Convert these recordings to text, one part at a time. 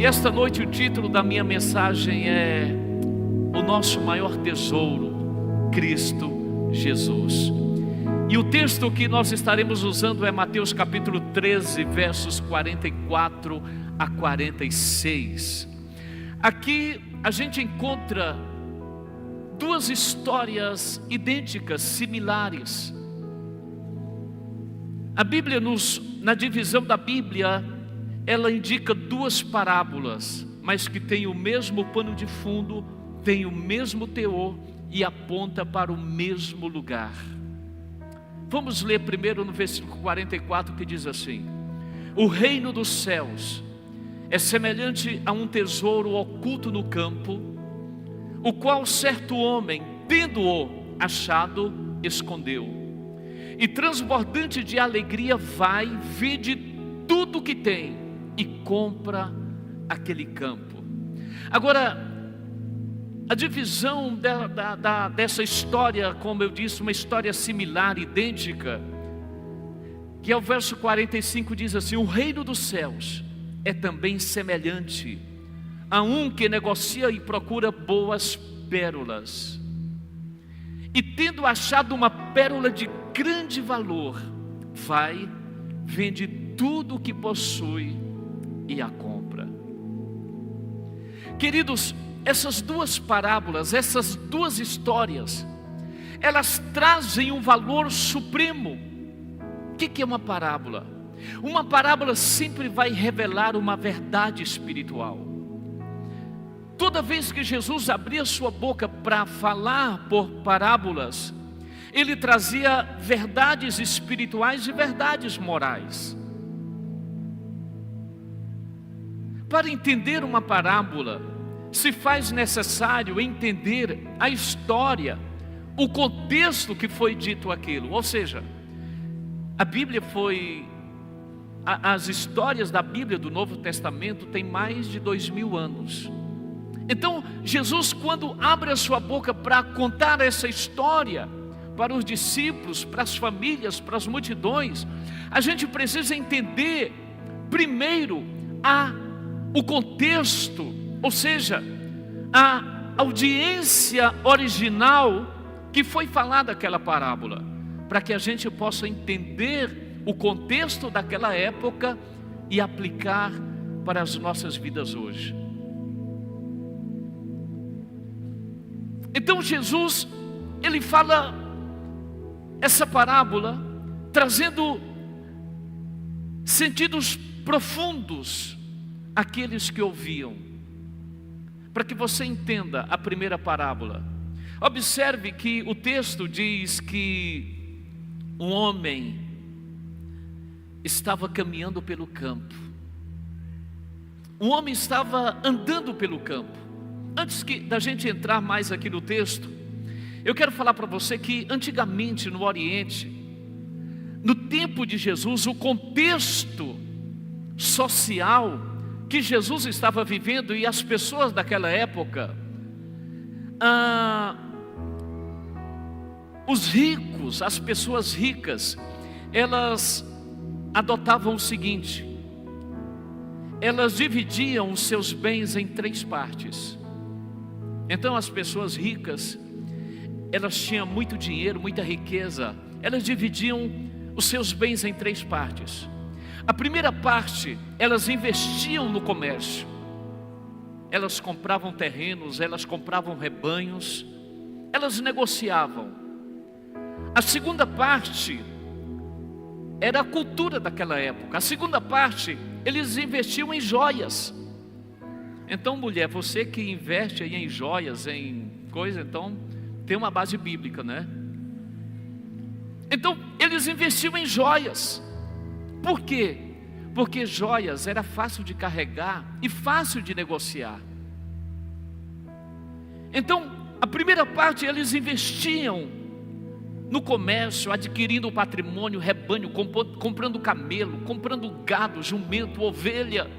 E esta noite o título da minha mensagem é O Nosso Maior Tesouro, Cristo Jesus. E o texto que nós estaremos usando é Mateus capítulo 13, versos 44 a 46. Aqui a gente encontra duas histórias idênticas, similares. A Bíblia na divisão da Bíblia, ela indica duas parábolas, mas que têm o mesmo pano de fundo, têm o mesmo teor e aponta para o mesmo lugar. Vamos ler primeiro no versículo 44, que diz assim: O reino dos céus é semelhante a um tesouro oculto no campo, o qual certo homem, tendo-o achado, escondeu. E transbordante de alegria vai, vende tudo que tem e compra aquele campo. Agora, a divisão dessa história, como eu disse, uma história similar, idêntica, que é o verso 45, diz assim: O reino dos céus é também semelhante a um que negocia e procura boas pérolas. E tendo achado uma pérola de grande valor, vai, vende tudo o que possui e a compra. Queridos, essas duas parábolas, essas duas histórias, elas trazem um valor supremo. O que é uma parábola? Uma parábola sempre vai revelar uma verdade espiritual. Toda vez que Jesus abria sua boca para falar por parábolas, ele trazia verdades espirituais e verdades morais. Para entender uma parábola, se faz necessário entender a história, o contexto que foi dito aquilo. Ou seja, a Bíblia as histórias da Bíblia do Novo Testamento têm mais de 2000 anos. Então, Jesus, quando abre a sua boca para contar essa história para os discípulos, para as famílias, para as multidões, a gente precisa entender primeiro o contexto, ou seja, a audiência original que foi falada aquela parábola, para que a gente possa entender o contexto daquela época e aplicar para as nossas vidas hoje. Então Jesus, ele fala essa parábola, trazendo sentidos profundos àqueles que ouviam. Para que você entenda a primeira parábola, observe que o texto diz que um homem estava caminhando pelo campo. Um homem estava andando pelo campo. Antes da gente entrar mais aqui no texto, eu quero falar para você que antigamente no Oriente, no tempo de Jesus, o contexto social que Jesus estava vivendo e as pessoas daquela época, os ricos, as pessoas ricas, elas adotavam o seguinte: elas dividiam os seus bens em 3 partes. Então as pessoas ricas, elas tinham muito dinheiro, muita riqueza, elas dividiam os seus bens em 3 partes. A primeira parte, elas investiam no comércio. Elas compravam terrenos, elas compravam rebanhos, elas negociavam. A segunda parte era a cultura daquela época. A segunda parte, eles investiam em joias. Então, mulher, você que investe aí em joias, em coisa, então tem uma base bíblica, né? Então, eles investiam em joias. Por quê? Porque joias era fácil de carregar e fácil de negociar. Então, a primeira parte, eles investiam no comércio, adquirindo patrimônio, rebanho, comprando camelo, comprando gado, jumento, ovelha.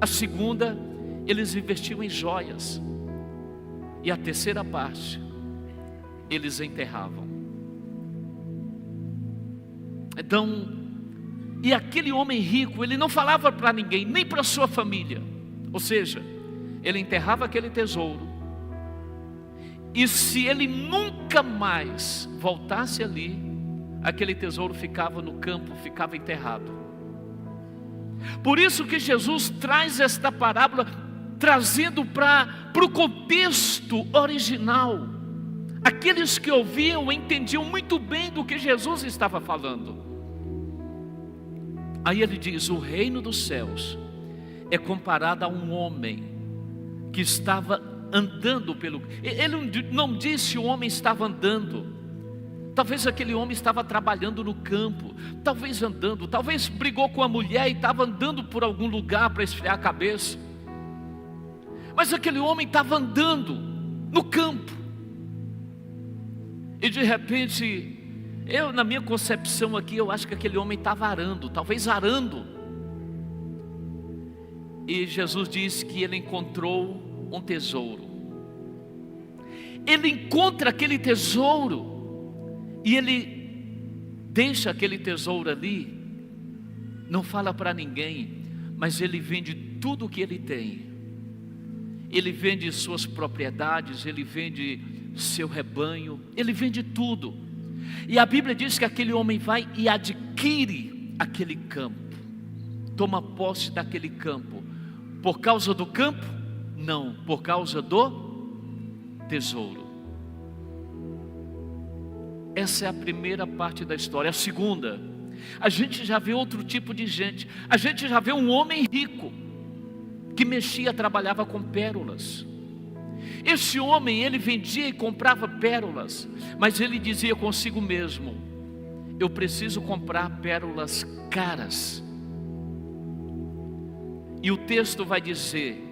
A segunda, eles investiam em joias. E a terceira parte, eles enterravam. Então, e aquele homem rico, ele não falava para ninguém, nem para sua família: Ou seja, ele enterrava aquele tesouro, e se ele nunca mais voltasse ali, aquele tesouro ficava no campo, ficava enterrado. Por isso que Jesus traz esta parábola, trazendo para o contexto original. Aqueles que ouviam entendiam muito bem do que Jesus estava falando. Aí ele diz: o reino dos céus é comparado a um homem que estava andando pelo... Ele não disse o homem estava andando. Talvez aquele homem estava trabalhando no campo, talvez andando, talvez brigou com a mulher e estava andando por algum lugar para esfriar a cabeça. Mas aquele homem estava andando no campo. E de repente, na minha concepção aqui, eu acho que aquele homem estava arando, talvez arando. E Jesus diz que ele encontrou um tesouro. Ele encontra aquele tesouro. E ele deixa aquele tesouro ali, não fala para ninguém, mas ele vende tudo o que ele tem. Ele vende suas propriedades, ele vende seu rebanho, ele vende tudo. E a Bíblia diz que aquele homem vai e adquire aquele campo, toma posse daquele campo. Por causa do campo? Não, por causa do tesouro. Essa é a primeira parte da história. A segunda, a gente já vê outro tipo de gente. A gente já vê um homem rico, que mexia, trabalhava com pérolas. Esse homem, ele vendia e comprava pérolas, mas ele dizia consigo mesmo: eu preciso comprar pérolas caras. E o texto vai dizer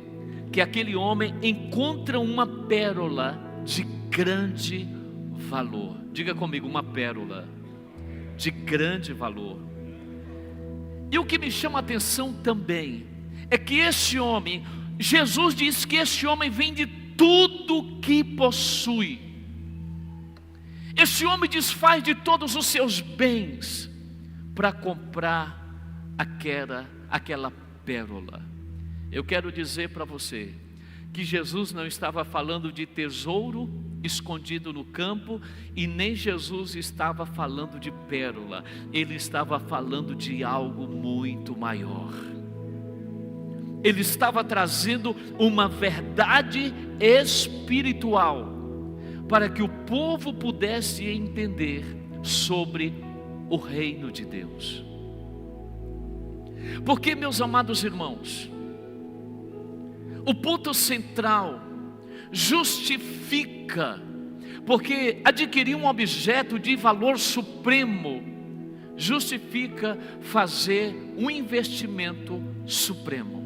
que aquele homem encontra uma pérola de grande valor. Diga comigo, uma pérola de grande valor. E o que me chama a atenção também é que esse homem, Jesus diz que esse homem vende tudo que possui. Esse homem desfaz de todos os seus bens para comprar aquela pérola. Eu quero dizer para você que Jesus não estava falando de tesouro escondido no campo, e nem Jesus estava falando de pérola. Ele estava falando de algo muito maior. Ele estava trazendo uma verdade espiritual para que o povo pudesse entender sobre o reino de Deus. Porque, meus amados irmãos, o ponto central justifica, porque adquirir um objeto de valor supremo justifica fazer um investimento supremo.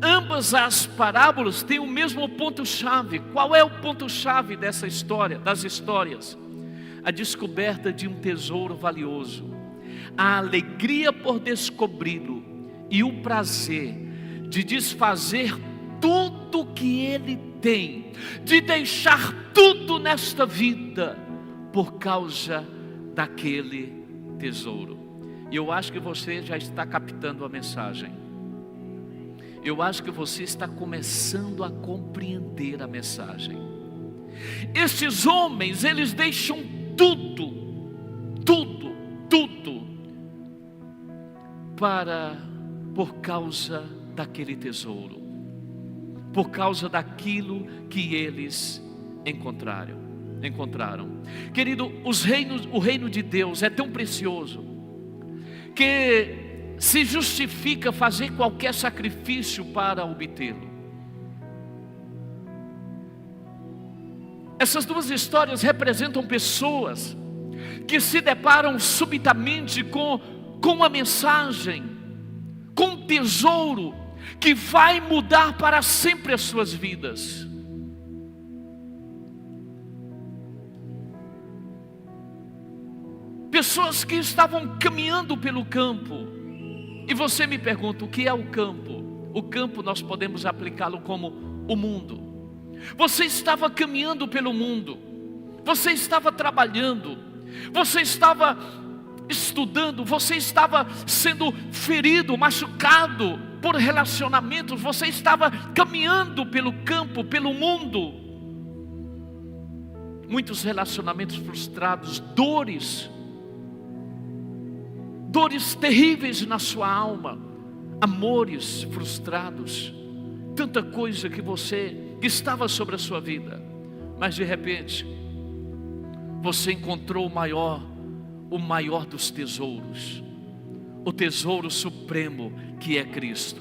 Ambas as parábolas têm o mesmo ponto-chave. Qual é o ponto-chave dessa história, das histórias? A descoberta de um tesouro valioso, a alegria por descobri-lo e o prazer de desfazer tudo que ele tem, de deixar tudo nesta vida por causa daquele tesouro. E eu acho que você já está captando a mensagem. Eu acho que você está começando a compreender a mensagem. Esses homens, eles deixam tudo por causa daquele tesouro, por causa daquilo que eles encontraram. Querido, o reino de Deus é tão precioso que se justifica fazer qualquer sacrifício para obtê-lo. Essas duas histórias representam pessoas que se deparam subitamente com uma mensagem, com um tesouro que vai mudar para sempre as suas vidas. Pessoas que estavam caminhando pelo campo. E você me pergunta, o que é o campo? O campo nós podemos aplicá-lo como o mundo. Você estava caminhando pelo mundo, você estava trabalhando, você estava estudando, você estava sendo ferido, machucado, por relacionamentos, você estava caminhando pelo campo, pelo mundo. Muitos relacionamentos frustrados, dores terríveis na sua alma, amores frustrados, tanta coisa que estava sobre a sua vida, mas de repente, você encontrou o maior dos tesouros, o tesouro supremo que é Cristo.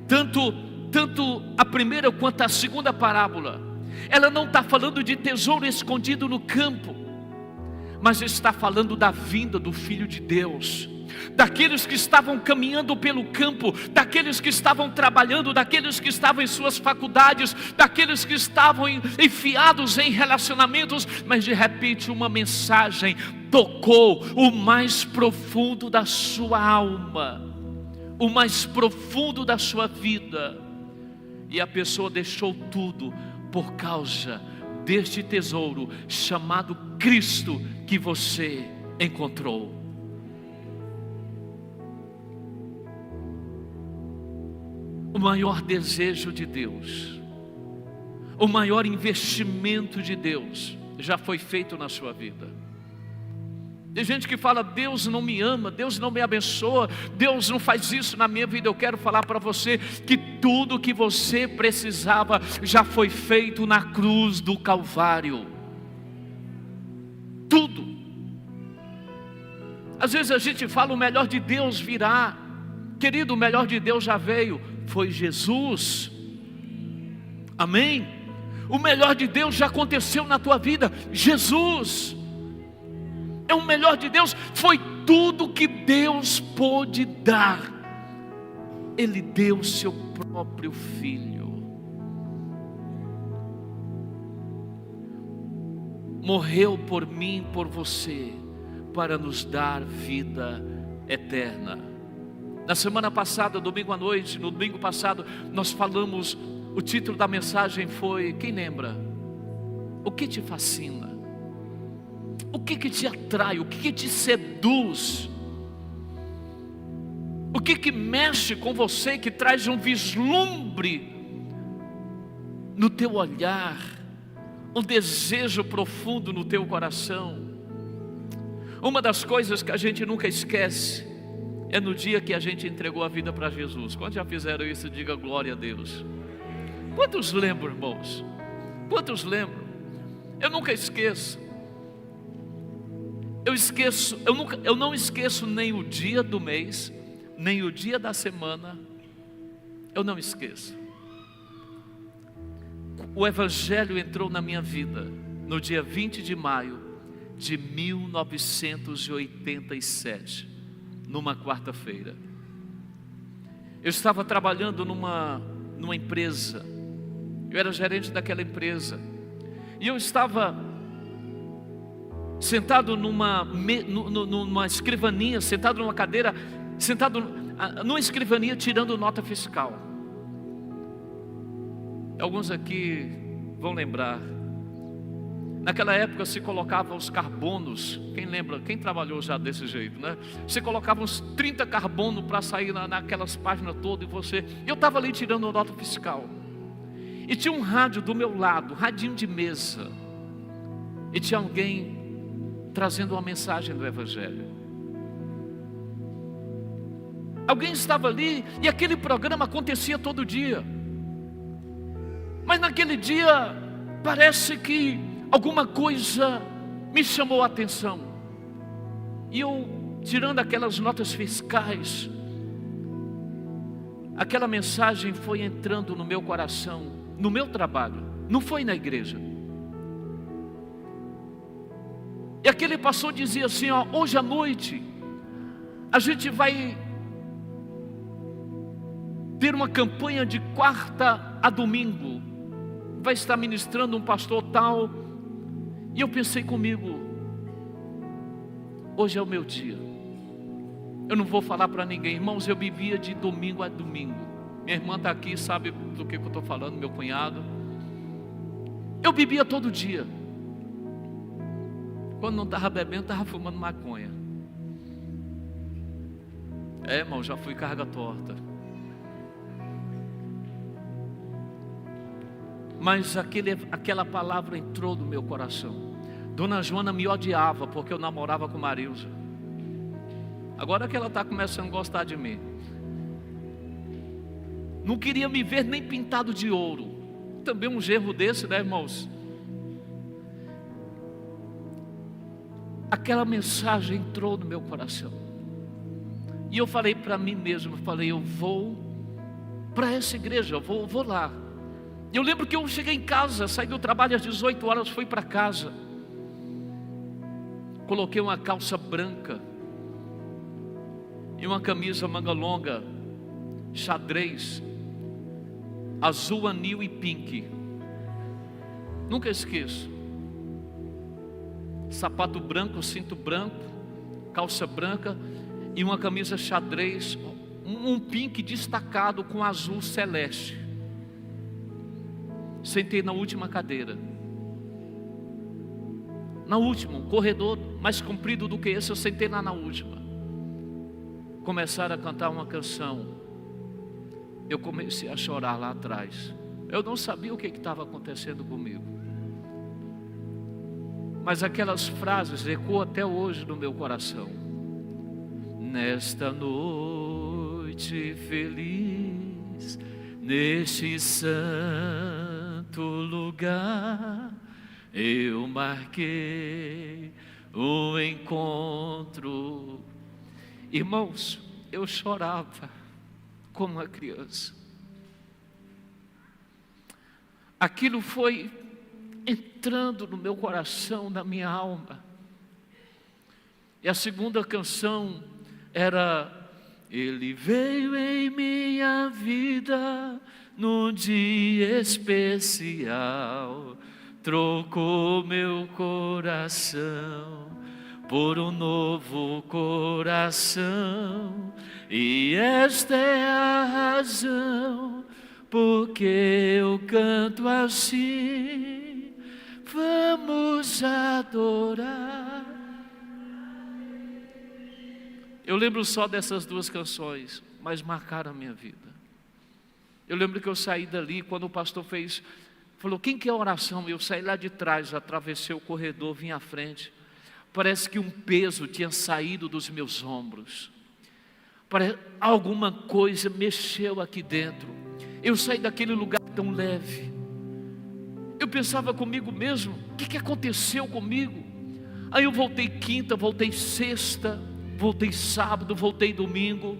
Tanto a primeira quanto a segunda parábola, ela não está falando de tesouro escondido no campo, mas está falando da vinda do Filho de Deus, daqueles que estavam caminhando pelo campo, daqueles que estavam trabalhando, daqueles que estavam em suas faculdades, daqueles que estavam enfiados em relacionamentos, mas de repente uma mensagem tocou o mais profundo da sua alma, o mais profundo da sua vida, e a pessoa deixou tudo por causa deste tesouro chamado Cristo que você encontrou. O maior desejo de Deus, o maior investimento de Deus já foi feito na sua vida. Tem gente que fala: Deus não me ama, Deus não me abençoa, Deus não faz isso na minha vida. Eu quero falar para você que tudo que você precisava já foi feito na cruz do Calvário. Tudo. Às vezes a gente fala: o melhor de Deus virá. Querido, o melhor de Deus já veio, foi Jesus. Amém? O melhor de Deus já aconteceu na tua vida, Jesus. É o melhor de Deus, foi tudo que Deus pôde dar. Ele deu seu próprio Filho. Morreu por mim, por você, para nos dar vida eterna. Na semana passada, domingo à noite, no domingo passado, nós falamos, o título da mensagem foi, quem lembra? O que te fascina? O que te atrai? O que te seduz? O que mexe com você, que traz um vislumbre no teu olhar, um desejo profundo no teu coração? Uma das coisas que a gente nunca esquece é no dia que a gente entregou a vida para Jesus. Quantos já fizeram isso? Diga glória a Deus. Quantos lembram, irmãos? Quantos lembram? Eu nunca esqueço. Eu não esqueço nem o dia do mês, nem o dia da semana. Eu não esqueço. O Evangelho entrou na minha vida no dia 20 de maio de 1987. Numa quarta-feira, eu estava trabalhando numa empresa, eu era gerente daquela empresa, e eu estava sentado numa escrivaninha, sentado numa cadeira, sentado numa escrivaninha tirando nota fiscal. Alguns aqui vão lembrar. Naquela época se colocavam os carbonos. Quem lembra? Quem trabalhou já desse jeito, né? Você colocava uns 30 carbonos para sair naquelas páginas todas. Eu estava ali tirando nota fiscal. E tinha um rádio do meu lado, radinho de mesa. E tinha alguém trazendo uma mensagem do Evangelho. Alguém estava ali e aquele programa acontecia todo dia. Mas naquele dia parece que alguma coisa me chamou a atenção. E eu, tirando aquelas notas fiscais, aquela mensagem foi entrando no meu coração, no meu trabalho, não foi na igreja. E aquele pastor dizia assim: hoje à noite a gente vai ter uma campanha de quarta a domingo, vai estar ministrando um pastor tal. E eu pensei comigo: hoje é o meu dia. Eu não vou falar para ninguém. Irmãos, eu bebia de domingo a domingo. Minha irmã está aqui, sabe do que eu estou falando, meu cunhado. Eu bebia todo dia. Quando não estava bebendo, estava fumando maconha. Irmão, já fui carga torta. Mas aquela palavra entrou no meu coração. Dona Joana me odiava porque eu namorava com Marilza. Agora que ela está começando a gostar de mim. Não queria me ver nem pintado de ouro. Também um genro desse, né, irmãos? Aquela mensagem entrou no meu coração. E eu falei para mim mesmo, eu vou para essa igreja, eu vou lá. Eu lembro que eu cheguei em casa, saí do trabalho às 18 horas, fui para casa. Coloquei uma calça branca e uma camisa manga longa, xadrez, azul, anil e pink. Nunca esqueço. Sapato branco, cinto branco, calça branca e uma camisa xadrez, um pink destacado com azul celeste. Sentei na última cadeira. Na última, um corredor mais comprido do que esse, eu sentei lá na última. Começaram a cantar uma canção. Eu comecei a chorar lá atrás. Eu não sabia o que estava acontecendo comigo. Mas aquelas frases ecoam até hoje no meu coração. Nesta noite feliz, neste santo lugar, eu marquei um encontro. Irmãos, eu chorava como uma criança. Aquilo foi entrando no meu coração, na minha alma. E a segunda canção era: Ele veio em minha vida num dia especial, trocou meu coração por um novo coração, e esta é a razão porque eu canto assim. Vamos adorar. Eu lembro só dessas duas canções, mas marcaram a minha vida. Eu lembro que eu saí dali, quando o pastor falou, quem quer oração? Eu saí lá de trás, atravessei o corredor, vim à frente. Parece que um peso tinha saído dos meus ombros. Alguma coisa mexeu aqui dentro. Eu saí daquele lugar tão leve. Eu pensava comigo mesmo, o que aconteceu comigo? Aí eu voltei quinta, voltei sexta, voltei sábado, voltei domingo.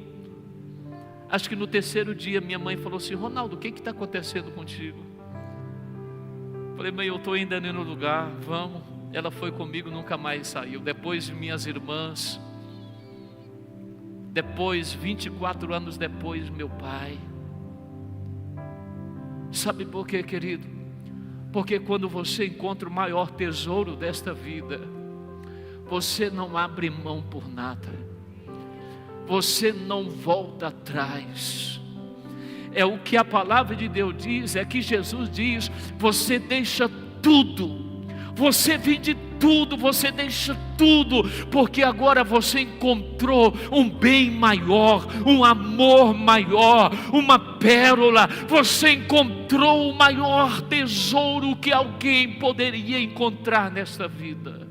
Acho que no terceiro dia minha mãe falou assim: Ronaldo, o que está acontecendo contigo? Falei, mãe, eu estou ainda indo no lugar, vamos. Ela foi comigo, nunca mais saiu. Depois minhas irmãs, depois 24 anos depois meu pai. Sabe por quê, querido? Porque quando você encontra o maior tesouro desta vida, você não abre mão por nada, você não volta atrás. É o que a palavra de Deus diz, é que Jesus diz: você deixa tudo, você vende tudo, você deixa tudo, porque agora você encontrou um bem maior, um amor maior, uma pérola. Você encontrou o maior tesouro que alguém poderia encontrar nesta vida: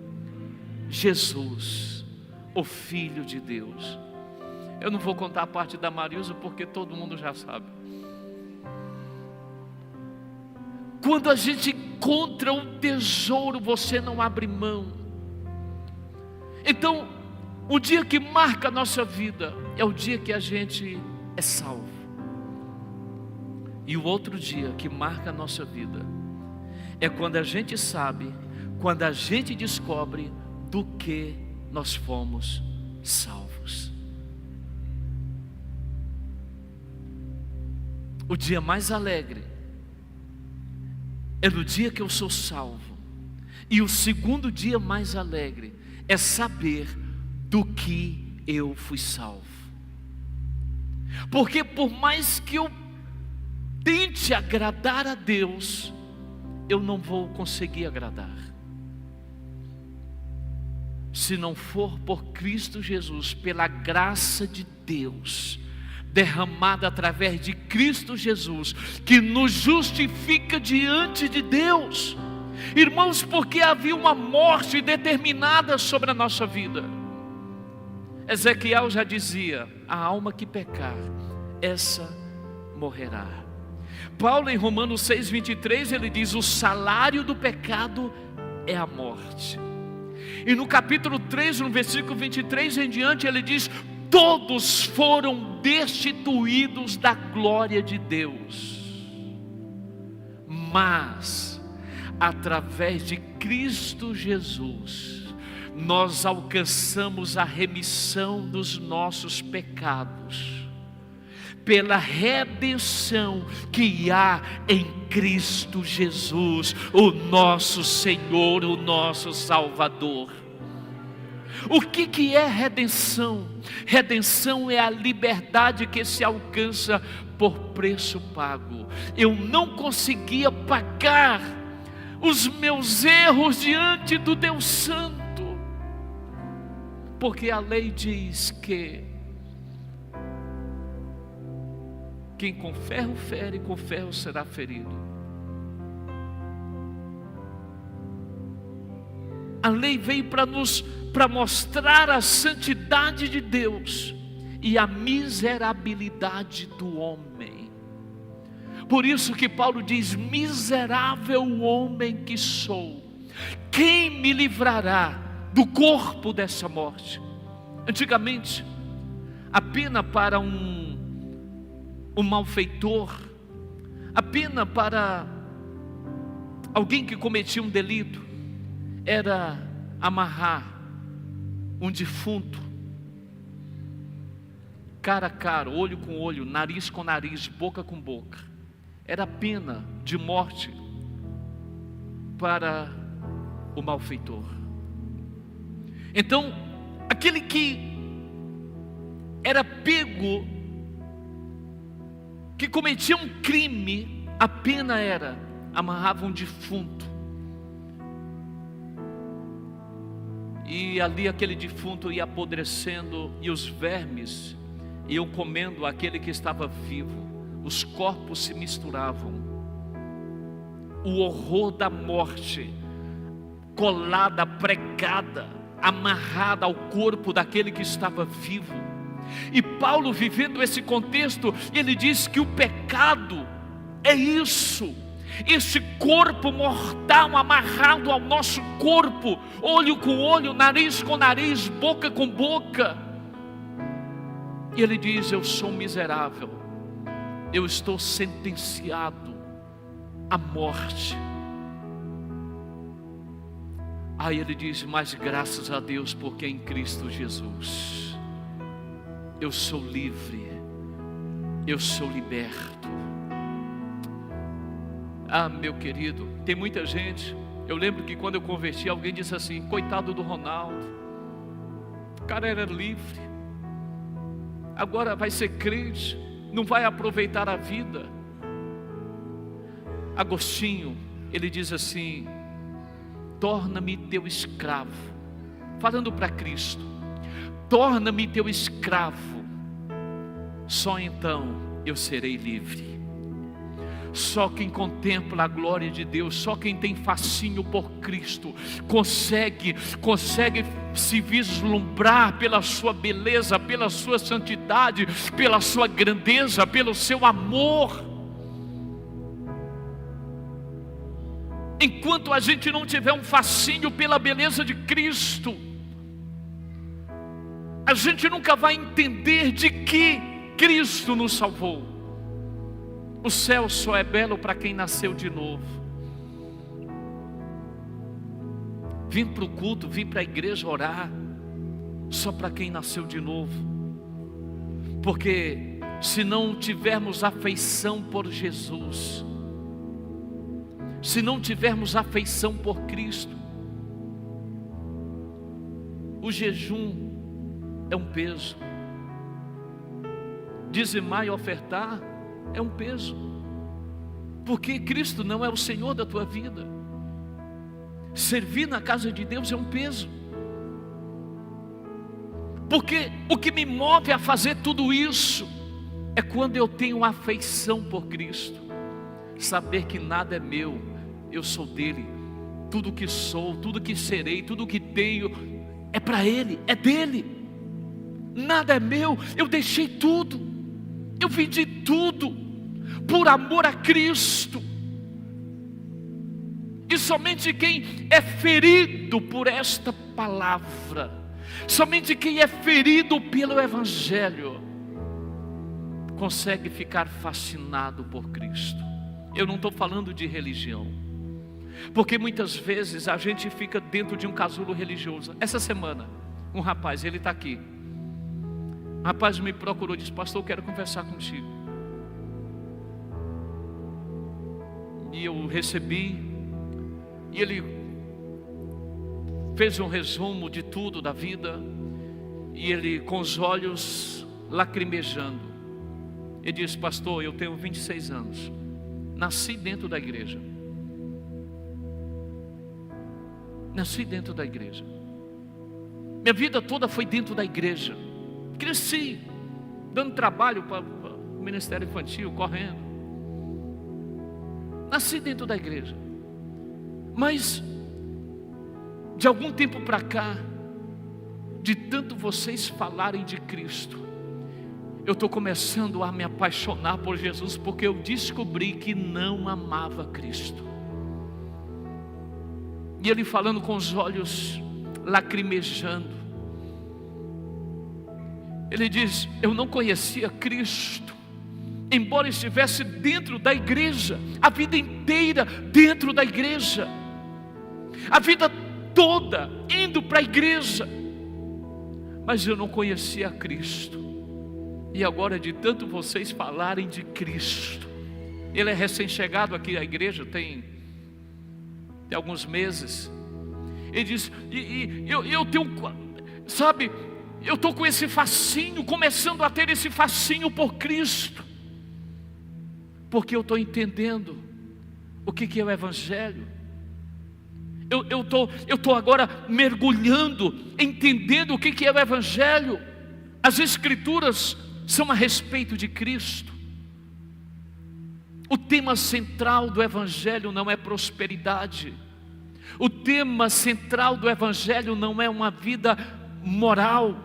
Jesus, o Filho de Deus. Eu não vou contar a parte da Marilza, porque todo mundo já sabe. Quando a gente encontra um tesouro, você não abre mão. Então, o dia que marca a nossa vida é o dia que a gente é salvo. E o outro dia que marca a nossa vida é quando a gente sabe, quando a gente descobre do que nós fomos salvos. O dia mais alegre é no dia que eu sou salvo. E o segundo dia mais alegre é saber do que eu fui salvo. Porque por mais que eu tente agradar a Deus, eu não vou conseguir agradar. Se não for por Cristo Jesus, pela graça de Deus, derramada através de Cristo Jesus, que nos justifica diante de Deus. Irmãos, porque havia uma morte determinada sobre a nossa vida. Ezequiel já dizia: a alma que pecar, essa morrerá. Paulo, em Romanos 6:23, ele diz: o salário do pecado é a morte. E no capítulo 3, no versículo 23 em diante, ele diz: todos foram destituídos da glória de Deus, mas através de Cristo Jesus nós alcançamos a remissão dos nossos pecados, pela redenção que há em Cristo Jesus, o nosso Senhor, o nosso Salvador. O que é redenção? Redenção é a liberdade que se alcança por preço pago. Eu não conseguia pagar os meus erros diante do Deus Santo, porque a lei diz que quem com ferro fere, com ferro será ferido. A lei veio para mostrar a santidade de Deus e a miserabilidade do homem. Por isso que Paulo diz: miserável homem que sou, quem me livrará do corpo dessa morte? Antigamente, a pena para um malfeitor, a pena para alguém que cometia um delito, era amarrar um defunto, cara a cara, olho com olho, nariz com nariz, boca com boca. Era a pena de morte para o malfeitor. Então, aquele que era pego, que cometia um crime, a pena era: amarrava um defunto, e ali aquele defunto ia apodrecendo, e os vermes iam comendo aquele que estava vivo, os corpos se misturavam. O horror da morte, colada, pregada, amarrada ao corpo daquele que estava vivo. E Paulo, vivendo esse contexto, ele diz que o pecado é isso, esse corpo mortal amarrado ao nosso corpo, olho com olho, nariz com nariz, boca com boca. E ele diz: eu sou miserável, eu estou sentenciado à morte. Aí ele diz: mas graças a Deus, porque em Cristo Jesus eu sou livre, eu sou liberto. Ah, meu querido, tem muita gente. Eu lembro que quando eu converti, alguém disse assim: coitado do Ronaldo, o cara era livre, agora vai ser crente, não vai aproveitar a vida. Agostinho, ele diz assim: torna-me teu escravo, falando para Cristo, torna-me teu escravo, só então eu serei livre. Só quem contempla a glória de Deus, só quem tem fascínio por Cristo, consegue se vislumbrar pela sua beleza, pela sua santidade, pela sua grandeza, pelo seu amor. Enquanto a gente não tiver um fascínio pela beleza de Cristo, a gente nunca vai entender de que Cristo nos salvou. O céu só é belo para quem nasceu de novo. Vim para o culto, vim para a igreja orar, só para quem nasceu de novo. Porque se não tivermos afeição por Jesus, se não tivermos afeição por Cristo, o jejum é um peso, dizimar e ofertar é um peso, porque Cristo não é o Senhor da tua vida. Servir na casa de Deus é um peso, porque o que me move a fazer tudo isso é quando eu tenho afeição por Cristo, saber que nada é meu, eu sou dele. Tudo que sou, tudo que serei, tudo que tenho é para Ele, é dele. Nada é meu, eu deixei tudo, eu vendi tudo por amor a Cristo. E somente quem é ferido por esta palavra, somente quem é ferido pelo Evangelho, consegue ficar fascinado por Cristo. Eu não estou falando de religião, porque muitas vezes a gente fica dentro de um casulo religioso. Essa semana, um rapaz, ele está aqui. Um rapaz me procurou e disse: pastor, eu quero conversar contigo. E eu recebi, e ele fez um resumo de tudo da vida, e ele com os olhos lacrimejando, ele disse: pastor, eu tenho 26 anos, nasci dentro da igreja. Nasci dentro da igreja. Minha vida toda foi dentro da igreja. Cresci, dando trabalho para o ministério infantil, correndo. Nasci dentro da igreja. Mas, de algum tempo para cá, de tanto vocês falarem de Cristo, eu estou começando a me apaixonar por Jesus, porque eu descobri que não amava Cristo. E ele falando com os olhos lacrimejando, ele diz: eu não conhecia Cristo, embora estivesse dentro da igreja, a vida inteira dentro da igreja, a vida toda indo para a igreja, mas eu não conhecia Cristo. E agora, de tanto vocês falarem de Cristo, ele é recém-chegado aqui à igreja, tem alguns meses. Ele diz: eu tenho, sabe, eu estou com esse fascínio, começando a ter esse fascínio por Cristo, porque eu estou entendendo o que é o Evangelho. Eu estou agora mergulhando, entendendo o que é o Evangelho. As Escrituras são a respeito de Cristo. O tema central do Evangelho não é prosperidade. O tema central do Evangelho não é uma vida moral,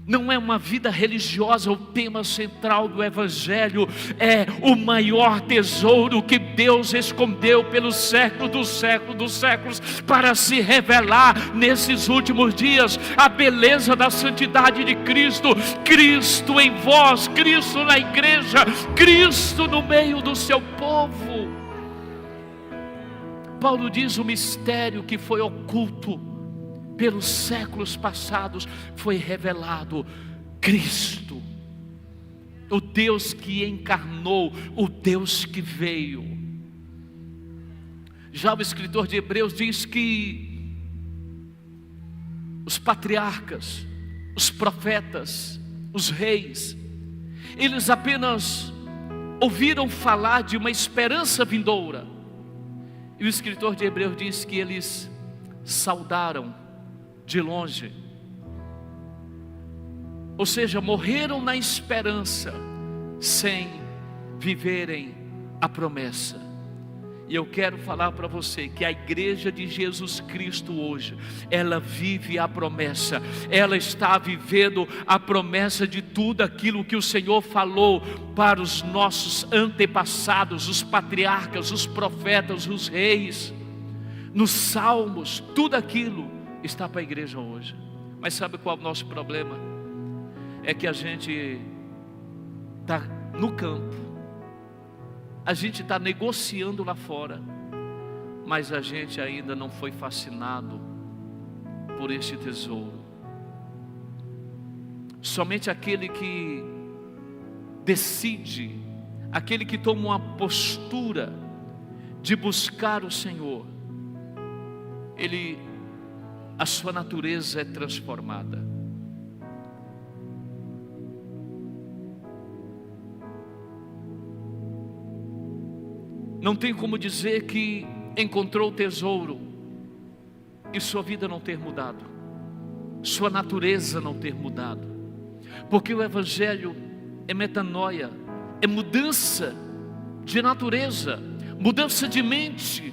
não é uma vida religiosa. O tema central do Evangelho é o maior tesouro que Deus escondeu pelos séculos dos séculos, para se revelar nesses últimos dias a beleza da santidade de Cristo. Cristo em vós, Cristo na igreja, Cristo no meio do seu povo. Paulo diz: o mistério que foi oculto pelos séculos passados foi revelado, Cristo, o Deus que encarnou, o Deus que veio. Já o escritor de Hebreus diz que os patriarcas, os profetas, os reis, eles apenas ouviram falar de uma esperança vindoura, e o escritor de Hebreus diz que eles saudaram de longe, ou seja, morreram na esperança, sem viverem a promessa. E eu quero falar para você que a igreja de Jesus Cristo hoje, ela vive a promessa, ela está vivendo a promessa de tudo aquilo que o Senhor falou para os nossos antepassados, os patriarcas, os profetas, os reis, nos salmos. Tudo aquilo está para a igreja hoje. Mas sabe qual é o nosso problema? É que a gente está no campo, a gente está negociando lá fora, mas a gente ainda não foi fascinado por este tesouro. Somente aquele que decide, aquele que toma uma postura de buscar o Senhor, a sua natureza é transformada. Não tem como dizer que encontrou o tesouro e sua vida não ter mudado, sua natureza não ter mudado, porque o Evangelho é metanoia, é mudança de natureza, mudança de mente.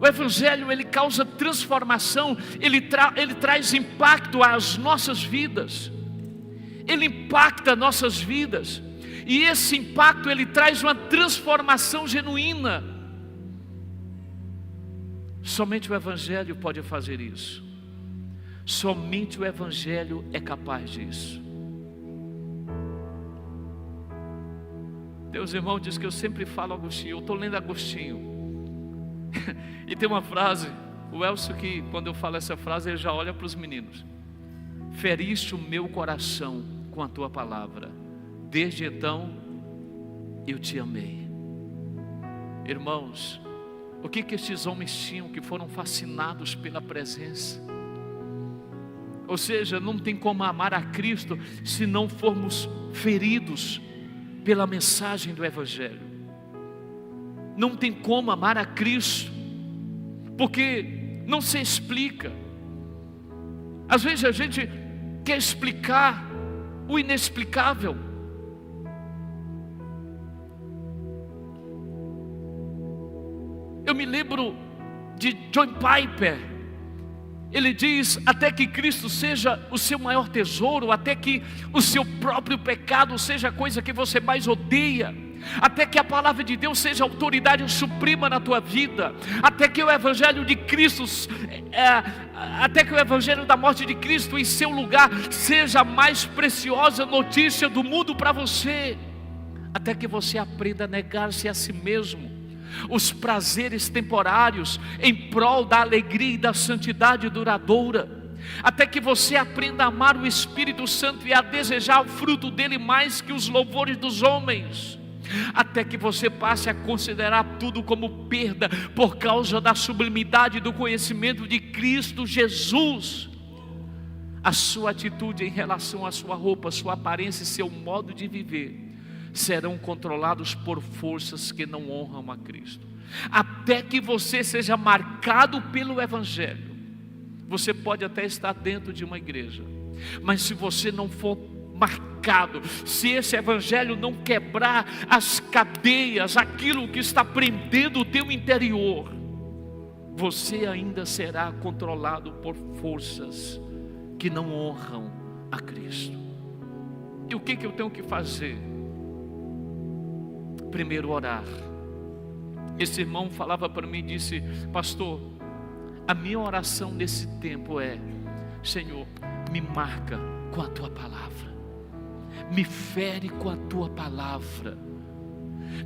O Evangelho, ele causa transformação, ele traz impacto às nossas vidas, ele impacta nossas vidas, e esse impacto ele traz uma transformação genuína. Somente o Evangelho pode fazer isso, somente o Evangelho é capaz disso. Deus, irmão, diz que eu sempre falo Agostinho, eu estou lendo Agostinho, e tem uma frase, o Elcio, que quando eu falo essa frase, ele já olha para os meninos: feriste o meu coração com a tua palavra, desde então eu te amei. Irmãos, o que estes homens tinham, que foram fascinados pela presença? Ou seja, não tem como amar a Cristo se não formos feridos pela mensagem do Evangelho. Não tem como amar a Cristo, porque não se explica. Às vezes a gente quer explicar o inexplicável. Eu me lembro de John Piper. Ele diz: até que Cristo seja o seu maior tesouro, até que o seu próprio pecado seja a coisa que você mais odeia, até que a palavra de Deus seja a autoridade suprema na tua vida, até que o Evangelho de Cristo, até que o Evangelho da morte de Cristo em seu lugar seja a mais preciosa notícia do mundo para você, até que você aprenda a negar-se a si mesmo, os prazeres temporários, em prol da alegria e da santidade duradoura, até que você aprenda a amar o Espírito Santo e a desejar o fruto dele mais que os louvores dos homens, até que você passe a considerar tudo como perda por causa da sublimidade do conhecimento de Cristo Jesus. A sua atitude em relação à sua roupa, sua aparência e seu modo de viver serão controlados por forças que não honram a Cristo. Até que você seja marcado pelo Evangelho. Você pode até estar dentro de uma igreja, mas se você não for marcado, se esse Evangelho não quebrar as cadeias, aquilo que está prendendo o teu interior, você ainda será controlado por forças que não honram a Cristo. E o que eu tenho que fazer? Primeiro, orar. Esse irmão falava para mim e disse: pastor, a minha oração nesse tempo é: Senhor, me marca com a tua palavra, me fere com a tua palavra,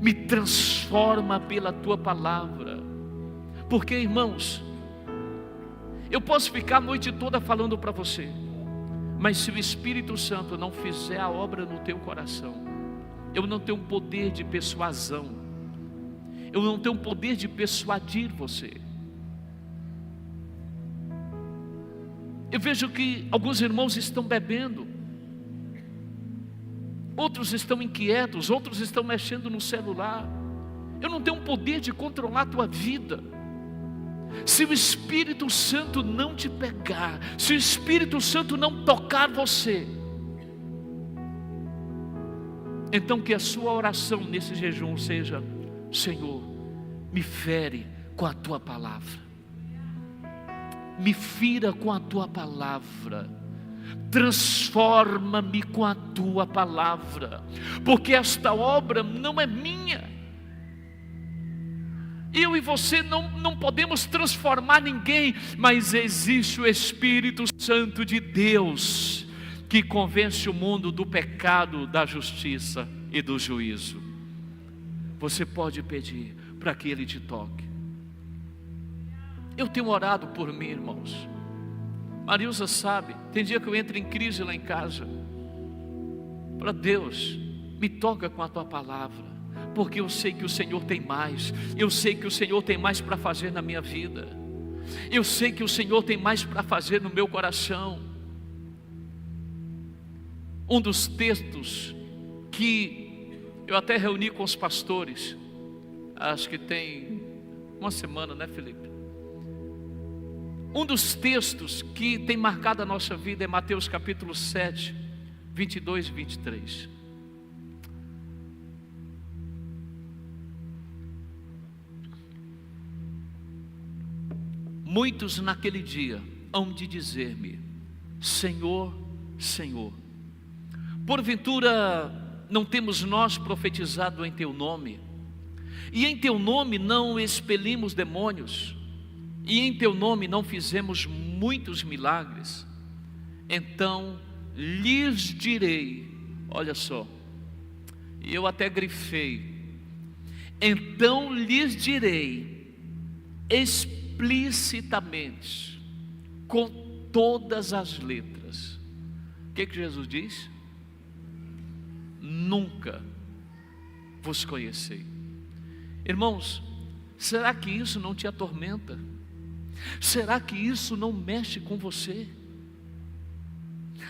me transforma pela tua palavra. Porque, irmãos, eu posso ficar a noite toda falando para você, mas se o Espírito Santo não fizer a obra no teu coração, eu não tenho poder de persuasão, eu não tenho poder de persuadir você. Eu vejo que alguns irmãos estão bebendo, outros estão inquietos, outros estão mexendo no celular. Eu não tenho poder de controlar a tua vida. Se o Espírito Santo não te pegar, se o Espírito Santo não tocar você, então que a sua oração nesse jejum seja: Senhor, me fere com a tua palavra, me fira com a tua palavra, transforma-me com a tua palavra, porque esta obra não é minha. Eu e você não podemos transformar ninguém, mas existe o Espírito Santo de Deus, que convence o mundo do pecado, da justiça e do juízo. Você pode pedir para que Ele te toque. Eu tenho orado por mim, irmãos. Marilza sabe, tem dia que eu entro em crise lá em casa. Para Deus, me toca com a tua palavra, porque eu sei que o Senhor tem mais. Eu sei que o Senhor tem mais para fazer na minha vida. Eu sei que o Senhor tem mais para fazer no meu coração. Um dos textos que eu até reuni com os pastores, acho que tem uma semana, né, Felipe? Um dos textos que tem marcado a nossa vida é Mateus capítulo 7, 22 e 23. Muitos naquele dia hão de dizer-me: Senhor, Senhor, porventura não temos nós profetizado em teu nome, e em teu nome não expelimos demônios, e em teu nome não fizemos muitos milagres? Então lhes direi, olha só, e eu até grifei, então lhes direi explicitamente, com todas as letras. O que Jesus diz? Nunca vos conheci. Irmãos, será que isso não te atormenta? Será que isso não mexe com você?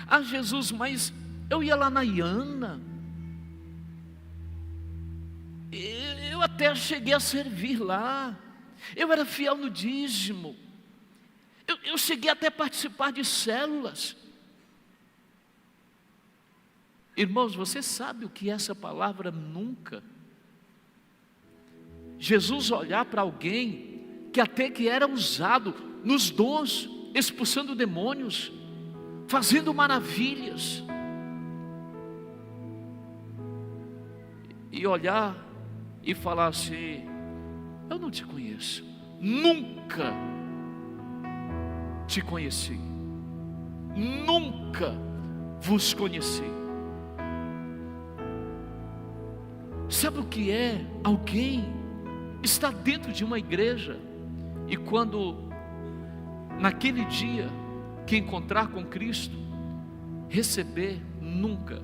Ah, Jesus, mas eu ia lá na Iana, eu até cheguei a servir lá, eu era fiel no dízimo, eu cheguei até a participar de células. Irmãos, você sabe o que é essa palavra nunca? Jesus olhar para alguém que até que era usado nos dons, expulsando demônios, fazendo maravilhas, e olhar e falar assim: eu não te conheço, nunca te conheci, nunca vos conheci. Sabe o que é alguém estar dentro de uma igreja e quando naquele dia que encontrar com Cristo, receber nunca?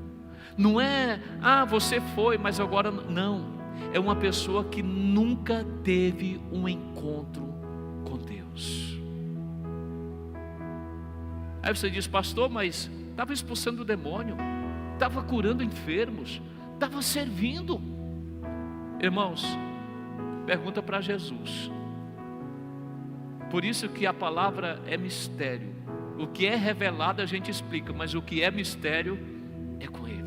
Não é, você foi, mas agora não. É uma pessoa que nunca teve um encontro com Deus. Aí você diz: pastor, mas estava expulsando o demônio, estava curando enfermos, estava servindo. Irmãos, pergunta para Jesus. Por isso que a palavra é mistério. O que é revelado a gente explica, mas o que é mistério é com Ele.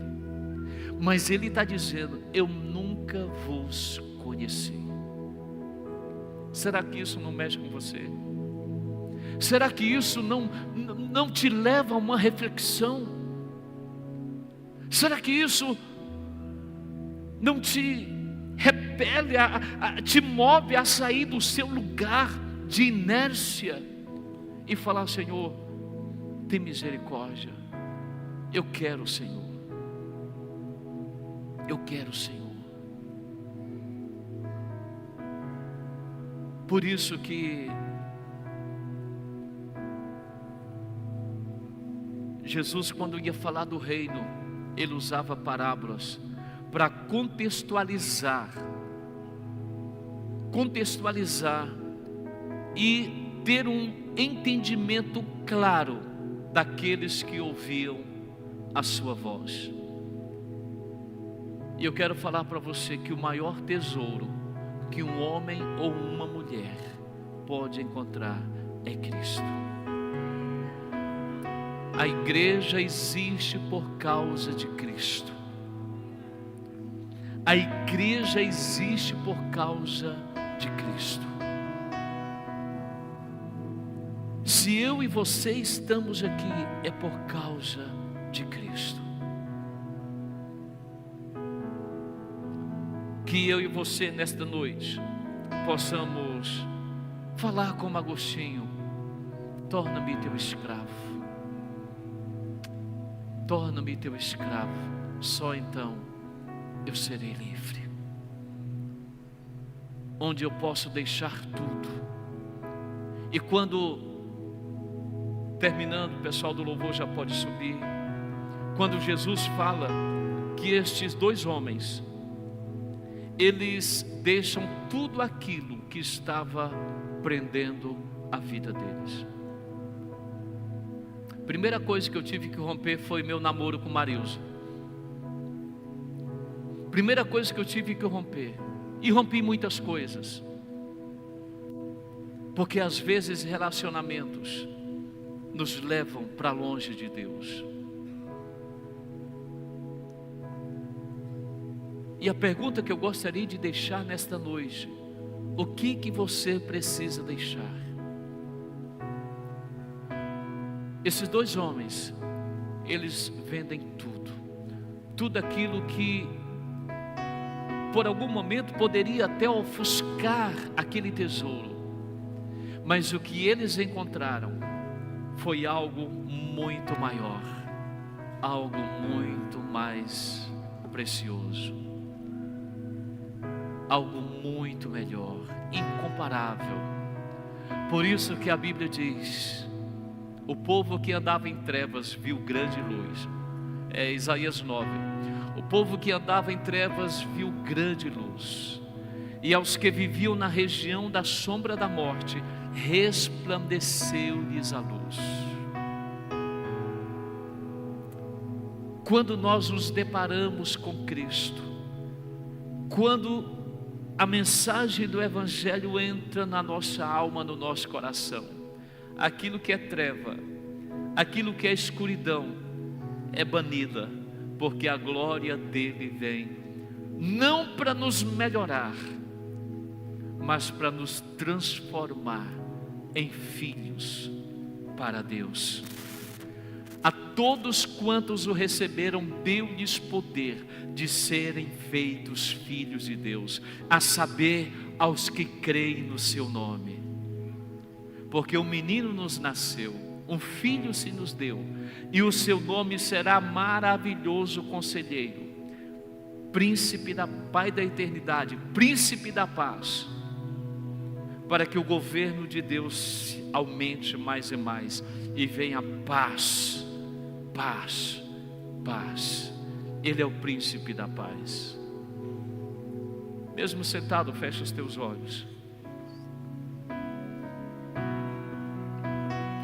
Mas Ele está dizendo: eu nunca vos conheci. Será que isso não mexe com você? Será que isso não te leva a uma reflexão? Será que isso não te repele, te move a sair do seu lugar de inércia e falar: Senhor, tem misericórdia, eu quero, Senhor, eu quero, Senhor. Por isso que Jesus, quando ia falar do reino, Ele usava parábolas para contextualizar e ter um entendimento claro daqueles que ouviam a sua voz. E eu quero falar para você que o maior tesouro que um homem ou uma mulher pode encontrar é Cristo. A igreja existe por causa de Cristo. A igreja existe por causa de Cristo. Se eu e você estamos aqui, é por causa de Cristo. Que eu e você nesta noite possamos falar como Agostinho: torna-me teu escravo, torna-me teu escravo, só então eu serei livre. Onde eu posso deixar tudo. E quando, terminando, o pessoal do louvor já pode subir. Quando Jesus fala que estes dois homens, eles deixam tudo aquilo que estava prendendo a vida deles. Primeira coisa que eu tive que romper foi meu namoro com Marilza. Primeira coisa que eu tive que romper. E rompi muitas coisas. Porque às vezes relacionamentos nos levam para longe de Deus. E a pergunta que eu gostaria de deixar nesta noite: o que você precisa deixar? Esses dois homens, eles vendem tudo, tudo aquilo que por algum momento poderia até ofuscar aquele tesouro, mas o que eles encontraram foi algo muito maior, algo muito mais precioso, algo muito melhor, incomparável. Por isso que a Bíblia diz: o povo que andava em trevas viu grande luz. É Isaías 9. O povo que andava em trevas viu grande luz, e aos que viviam na região da sombra da morte, resplandeceu-lhes a luz. Quando nós nos deparamos com Cristo, quando a mensagem do Evangelho entra na nossa alma, no nosso coração, aquilo que é treva, aquilo que é escuridão, é banida, porque a glória dele vem, não para nos melhorar, mas para nos transformar em filhos para Deus. A todos quantos o receberam, deu-lhes poder de serem feitos filhos de Deus, a saber, aos que creem no seu nome. Porque um menino nos nasceu, um filho se nos deu, e o seu nome será Maravilhoso Conselheiro, Príncipe da Pai da Eternidade, Príncipe da Paz, para que o governo de Deus aumente mais e mais, e venha paz, paz, paz. Ele é o Príncipe da Paz. Mesmo sentado, fecha os teus olhos.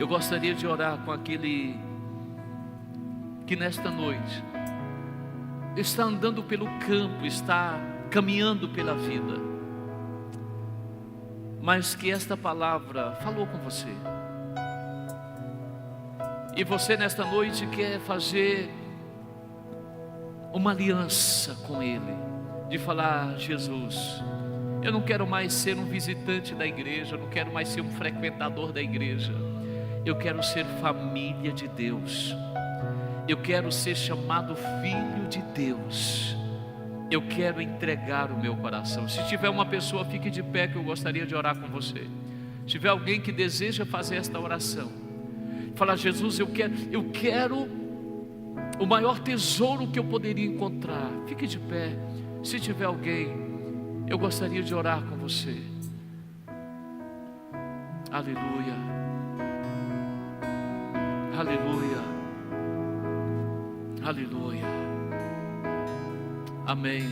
Eu gostaria de orar com aquele que nesta noite está andando pelo campo, está caminhando pela vida, mas que esta palavra falou com você, e você nesta noite quer fazer uma aliança com Ele, de falar: Jesus, eu não quero mais ser um visitante da igreja, eu não quero mais ser um frequentador da igreja, eu quero ser família de Deus, eu quero ser chamado filho de Deus, eu quero entregar o meu coração. Se tiver uma pessoa, fique de pé, que eu gostaria de orar com você. Se tiver alguém que deseja fazer esta oração, falar: Jesus, eu quero o maior tesouro que eu poderia encontrar, fique de pé. Se tiver alguém, eu gostaria de orar com você. Aleluia, aleluia, aleluia, amém.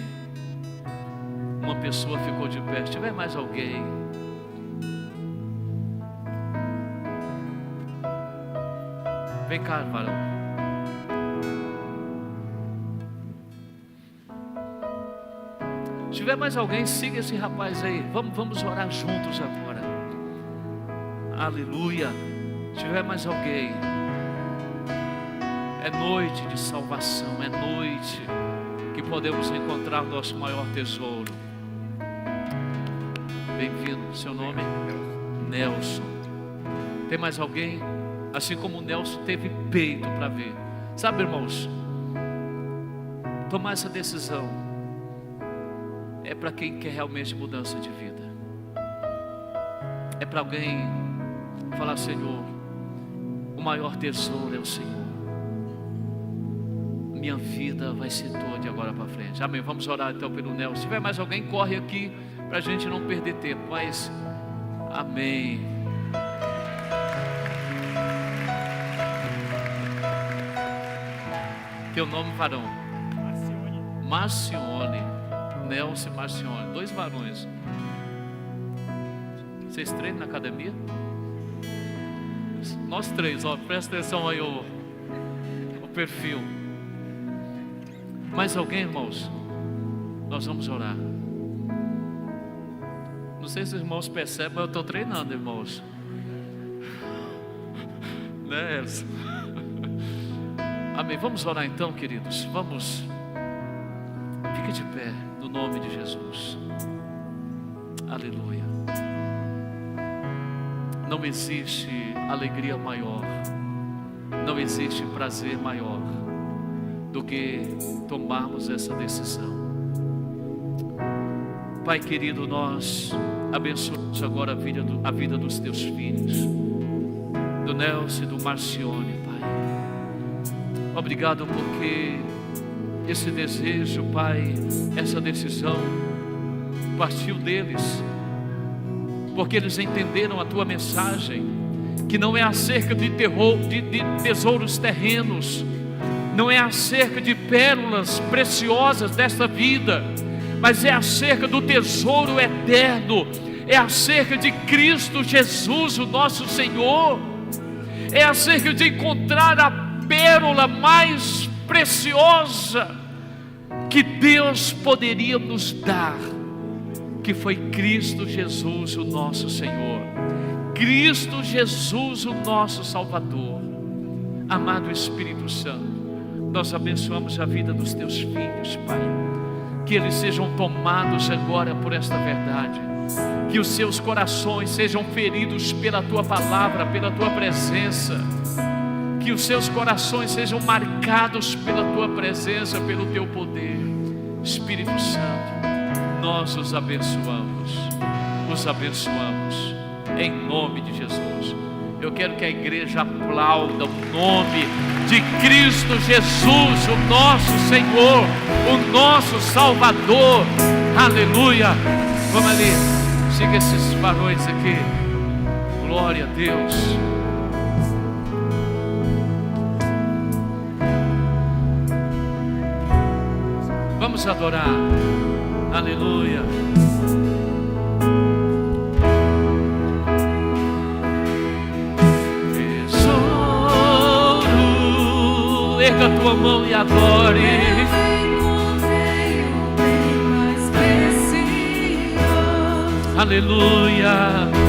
Uma pessoa ficou de pé. Se tiver mais alguém, vem cá, varão. Se tiver mais alguém, siga esse rapaz aí. Vamos orar juntos agora. Aleluia. Se tiver mais alguém, é noite de salvação, é noite que podemos encontrar nosso maior tesouro. Bem-vindo. Seu nome? Nelson. Tem mais alguém? Assim como o Nelson teve peito para ver. Sabe, irmãos, tomar essa decisão é para quem quer realmente mudança de vida. É para alguém falar: Senhor, o maior tesouro é o Senhor. Minha vida vai ser toda de agora para frente. Amém. Vamos orar então pelo Nelson. Se tiver mais alguém, corre aqui para a gente não perder tempo. Mas, amém. Teu nome, varão? Marcione. Nelson e Marcione, dois varões. Vocês treinam na academia? Nós três, ó, presta atenção aí o perfil. Mais alguém, irmãos? Nós vamos orar. Não sei se os irmãos percebem, mas eu estou treinando, irmãos. Né, Elson? Amém. Vamos orar então, queridos. Vamos. Fique de pé. no nome de Jesus. Aleluia. Não existe alegria maior, não existe prazer maior do que tomarmos essa decisão. Pai querido, nós abençoamos agora a vida dos teus filhos, do Nelson e do Marcione, Pai. Obrigado porque esse desejo, Pai, essa decisão partiu deles, porque eles entenderam a tua mensagem, que não é acerca de tesouros terrenos, não é acerca de pérolas preciosas desta vida, mas é acerca do tesouro eterno, é acerca de Cristo Jesus, o nosso Senhor, é acerca de encontrar a pérola mais preciosa que Deus poderia nos dar, que foi Cristo Jesus, o nosso Senhor, Cristo Jesus, o nosso Salvador. Amado Espírito Santo, nós abençoamos a vida dos teus filhos, Pai, que eles sejam tomados agora por esta verdade, que os seus corações sejam feridos pela tua palavra, pela tua presença, que os seus corações sejam marcados pela tua presença, pelo teu poder. Espírito Santo, nós os abençoamos, em nome de Jesus. Eu quero que a igreja aplauda o nome de Cristo Jesus, o nosso Senhor, o nosso Salvador. Aleluia. Vamos ali, siga esses varões aqui. Glória a Deus. Vamos adorar. Aleluia. Tesouro, erga a tua mão e adore. Aleluia.